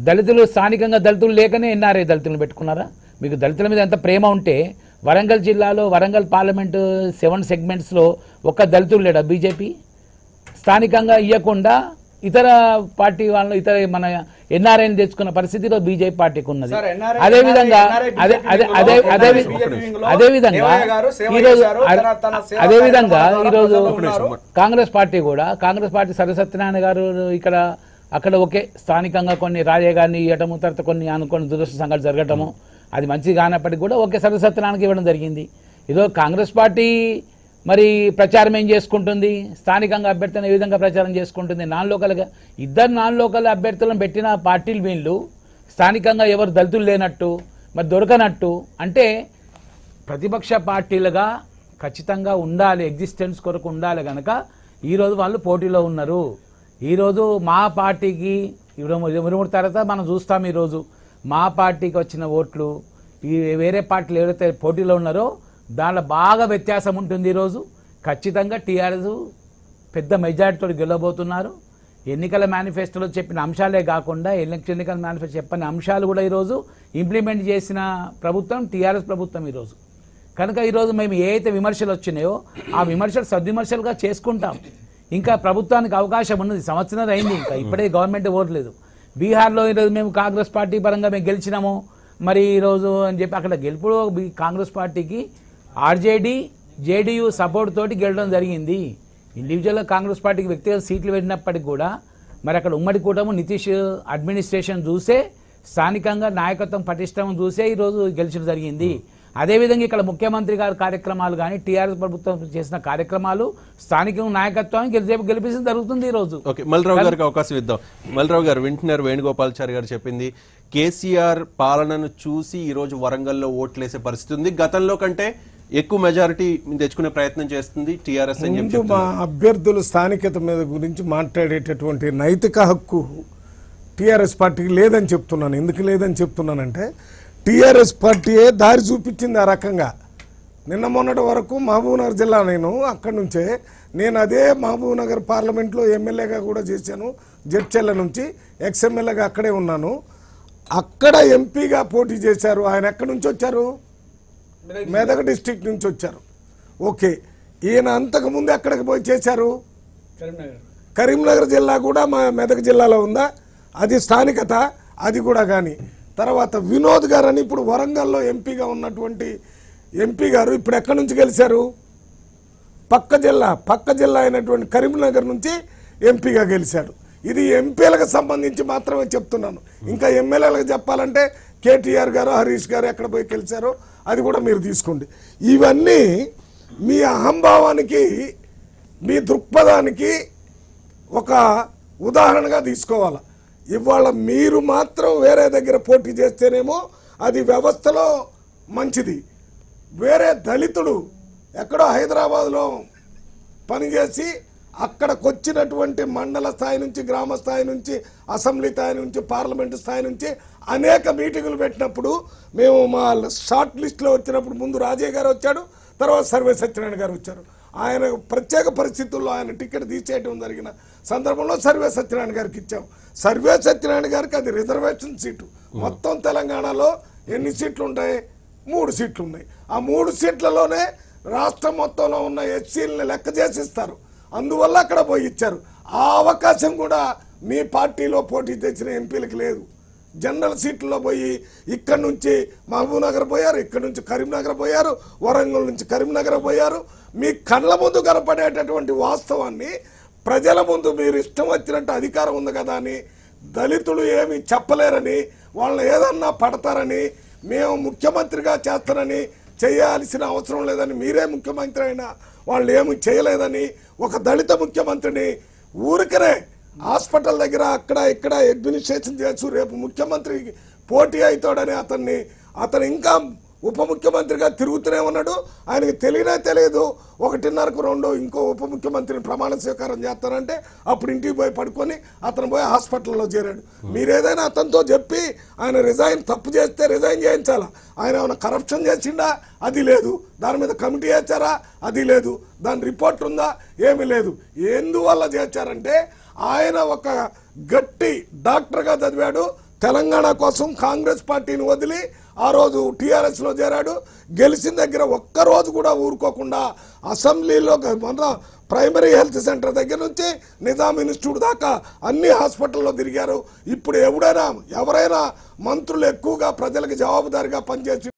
దళితులు స్థానికంగా దళితులు లేకనే ఎన్ఆర్ఐ దళితులను పెట్టుకున్నారా? మీకు దళితుల మీద ఎంత ప్రేమ ఉంటే వరంగల్ జిల్లాలో వరంగల్ పార్లమెంటు 7 సెగ్మెంట్స్లో ఒక్క దళితులు లేడా బీజేపీ? స్థానికంగా ఇవ్వకుండా ఇతర పార్టీ వాళ్ళు ఇతర మన ఎన్ఆర్ఐని తెచ్చుకున్న పరిస్థితిలో బీజేపీ పార్టీకి ఉన్నది. అదేవిధంగా ఈరోజు కాంగ్రెస్ పార్టీ కూడా సర్వసత్యనారాయణ గారు ఇక్కడ అక్కడ ఒకే స్థానికంగా కొన్ని రాజే గారిని ఇవ్వటము, తర్వాత కొన్ని అనుకోని దురదృష్ట సంఘటన జరగటము, అది మంచి కానప్పటికీ కూడా ఒకే సర్వసత్యనారాయణకి ఇవ్వడం జరిగింది. ఈరోజు కాంగ్రెస్ పార్టీ మరి ప్రచారం ఏం చేసుకుంటుంది? స్థానికంగా అభ్యర్థులను ఏ విధంగా ప్రచారం చేసుకుంటుంది? ఇద్దరు నాన్ లోకల్ అభ్యర్థులను పెట్టిన పార్టీలు వీళ్ళు స్థానికంగా ఎవరు దళితులు లేనట్టు మరి దొరకనట్టు అంటే ప్రతిపక్ష పార్టీలుగా ఖచ్చితంగా ఉండాలి, ఎగ్జిస్టెన్స్ కొరకు ఉండాలి కనుక ఈరోజు వాళ్ళు పోటీలో ఉన్నారు. ఈరోజు మా పార్టీకి ఇరుముడు తర్వాత మనం చూస్తాం. ఈరోజు మా పార్టీకి వచ్చిన ఓట్లు ఈ వేరే పార్టీలు ఎవరైతే పోటీలో ఉన్నారో దానిలో బాగా వ్యత్యాసం ఉంటుంది. ఈరోజు ఖచ్చితంగా టీఆర్ఎస్ పెద్ద మెజారిటీతో గెలవబోతున్నారు. ఎన్నికల మేనిఫెస్టోలో చెప్పిన అంశాలే కాకుండా ఎన్నికల మేనిఫెస్టో చెప్పని అంశాలు కూడా ఈరోజు ఇంప్లిమెంట్ చేసిన ప్రభుత్వం టీఆర్ఎస్ ప్రభుత్వం ఈరోజు. కనుక ఈరోజు మేము ఏ అయితే విమర్శలు వచ్చినాయో ఆ విమర్శలు సద్విమర్శలుగా చేసుకుంటాం. ఇంకా ప్రభుత్వానికి అవకాశం ఉన్నది, సంవత్సరం అయింది, ఇంకా ఇప్పుడే గవర్నమెంట్ ఓట్లేదు. బీహార్లో ఈరోజు మేము కాంగ్రెస్ పార్టీ పరంగా మేము గెలిచినాము మరి ఈరోజు అని చెప్పి అక్కడ గెలుపు కాంగ్రెస్ పార్టీకి ఆర్జేడీ జేడీయూ సపోర్ట్ తోటి గెలవడం జరిగింది. ఇండివిజువల్గా కాంగ్రెస్ పార్టీకి వ్యక్తిగత సీట్లు వెళ్ళినప్పటికీ కూడా మరి అక్కడ ఉమ్మడి కూటమి నితీష్ అడ్మినిస్ట్రేషన్ చూసే స్థానికంగా నాయకత్వం పటిష్టం చూసే ఈరోజు గెలిచడం జరిగింది. అదేవిధంగా ఇక్కడ ముఖ్యమంత్రి గారి కార్యక్రమాలు కానీ టీఆర్ఎస్ ప్రభుత్వం చేసిన కార్యక్రమాలు స్థానిక నాయకత్వాన్ని గెలిపించడం జరుగుతుంది ఈరోజు. ఓకే, మల్లిరావు గారికి అవకాశం ఇద్దాం. మల్లిరావు గారు వింటున్నారు, వేణుగోపాల్చారి గారు చెప్పింది కేసీఆర్ పాలనను చూసి ఈరోజు వరంగల్లో ఓట్లేసే పరిస్థితి ఉంది. గతంలో కంటే ఎక్కువ మెజారిటీ తెచ్చుకునే ప్రయత్నం చేస్తుంది టీఆర్ఎస్ అని చెప్పి మా అభ్యర్థులు స్థానికత మీద గురించి మాట్లాడేటటువంటి నైతిక హక్కు టీఆర్ఎస్ పార్టీకి లేదని చెప్తున్నాను. ఎందుకు లేదని చెప్తున్నానంటే టీఆర్ఎస్ పార్టీయే దారి చూపించింది ఆ రకంగా. నిన్న మొన్నటి వరకు మహబూబ్నగర్ జిల్లా అక్కడి నుంచే నేను అదే మహబూబ్నగర్ పార్లమెంట్లో ఎమ్మెల్యేగా కూడా చేశాను. జడ్చెల్ల నుంచి ఎక్స్ఎమ్మెల్యేగా అక్కడే ఉన్నాను. అక్కడ ఎంపీగా పోటీ చేశారు. ఆయన ఎక్కడి నుంచి వచ్చారు? మెదక్ డిస్ట్రిక్ట్ నుంచి వచ్చారు. ఓకే, ఈయన అంతకుముందు ఎక్కడికి పోయి చేశారు? కరీంనగర్ జిల్లా కూడా మా మెదక్ జిల్లాలో ఉందా? అది స్థానికత, అది కూడా. కానీ తర్వాత వినోద్ గారు అని ఇప్పుడు వరంగల్లో ఎంపీగా ఉన్నటువంటి ఎంపీ గారు ఇప్పుడు ఎక్కడి నుంచి గెలిచారు? పక్క జిల్లా అయినటువంటి కరీంనగర్ నుంచి ఎంపీగా గెలిచాడు. ఇది ఎంపీలకు సంబంధించి మాత్రమే చెప్తున్నాను. ఇంకా ఎమ్మెల్యేలకు చెప్పాలంటే కేటీఆర్ గారు హరీష్ గారు ఎక్కడ పోయి గెలిచారో అది కూడా మీరు తీసుకోండి. ఇవన్నీ మీ అహంభావానికి మీ దృక్పథానికి ఒక ఉదాహరణగా తీసుకోవాలి. ఇవాళ మీరు మాత్రం వేరే దగ్గర పోటీ చేస్తేనేమో అది వ్యవస్థలో మంచిది. వేరే దళితుడు ఎక్కడో హైదరాబాద్లో పనిచేసి అక్కడికి వచ్చినటువంటి మండల స్థాయి నుంచి గ్రామ స్థాయి నుంచి అసెంబ్లీ స్థాయి నుంచి పార్లమెంటు స్థాయి నుంచి అనేక మీటింగులు పెట్టినప్పుడు మేము మా షార్ట్ లిస్ట్లో వచ్చినప్పుడు ముందు రాజయ్య గారు వచ్చాడు, తర్వాత సర్వే సత్యనారాయణ గారు వచ్చారు. ఆయన ప్రత్యేక పరిస్థితుల్లో ఆయన టికెట్ తీసేయడం జరిగిన సందర్భంలో సర్వే సత్యనారాయణ గారికి ఇచ్చాం. సర్వే సత్యనారాయణ గారికి అది రిజర్వేషన్ సీటు. మొత్తం తెలంగాణలో ఎన్ని సీట్లు ఉంటాయి? 3 సీట్లు ఉన్నాయి. ఆ 3 సీట్లలోనే రాష్ట్రం మొత్తంలో ఉన్న ఎస్సీలని లెక్క చేసి ఇస్తారు. అందువల్ల అక్కడ పోయి ఇచ్చారు. ఆ అవకాశం కూడా మీ పార్టీలో పోటీ తెచ్చిన ఎంపీలకు లేదు. జనరల్ సీట్లలో పోయి ఇక్కడి నుంచి మహబూబ్నగర్ పోయారు, ఇక్కడి నుంచి కరీంనగర్ పోయారు, వరంగల్ నుంచి కరీంనగర్ పోయారు. మీ కళ్ళ ముందు కనపడేటటువంటి వాస్తవాన్ని ప్రజల ముందు మీరు ఇష్టం వచ్చినట్టు అధికారం ఉంది కదా అని దళితులు ఏమి చెప్పలేరని, వాళ్ళని ఏదన్నా పడతారని, మేము ముఖ్యమంత్రిగా చేస్తారని, చేయాల్సిన అవసరం లేదని, మీరే ముఖ్యమంత్రి అయినా వాళ్ళు ఏమి చేయలేదని ఒక దళిత ముఖ్యమంత్రిని ఊరికనే హాస్పిటల్ దగ్గర అక్కడ ఇక్కడ అడ్మినిస్ట్రేషన్ చేస్తూ రేపు ముఖ్యమంత్రికి పోటీ అవుతాడని అతను ఇంకా ఉప ముఖ్యమంత్రిగా తిరుగుతూనే ఉన్నాడు. ఆయనకి తెలియదు 1:30కు 2 ఇంకో ఉప ముఖ్యమంత్రిని ప్రమాణ స్వీకారం చేస్తారంటే అప్పుడు ఇంటికి పోయి పడుకొని అతను పోయి హాస్పిటల్లో చేరాడు. మీరేదైనా అతనితో చెప్పి ఆయన తప్పు చేస్తే రిజైన్ చేయించాలా? ఆయన ఏమైనా కరప్షన్ చేసిండా? అది లేదు. దాని మీద కమిటీ వేశారా? అది లేదు. దాని రిపోర్ట్ ఉందా? ఏమీ లేదు. ఎందువల్ల చేశారంటే ఆయన ఒక గట్టి డాక్టర్గా చదివాడు, తెలంగాణ కోసం కాంగ్రెస్ పార్టీని వదిలి ఆ రోజు టీఆర్ఎస్లో చేరాడు. గెలిచిన దగ్గర ఒక్కరోజు కూడా ఊరుకోకుండా అసెంబ్లీలో మన ప్రైమరీ హెల్త్ సెంటర్ దగ్గర నుంచి నిజాం ఇన్స్టిట్యూట్ దాకా అన్ని హాస్పిటల్లో తిరిగారు. ఇప్పుడు ఎవరైనా మంత్రులు ఎక్కువగా ప్రజలకు జవాబుదారీగా పనిచేసి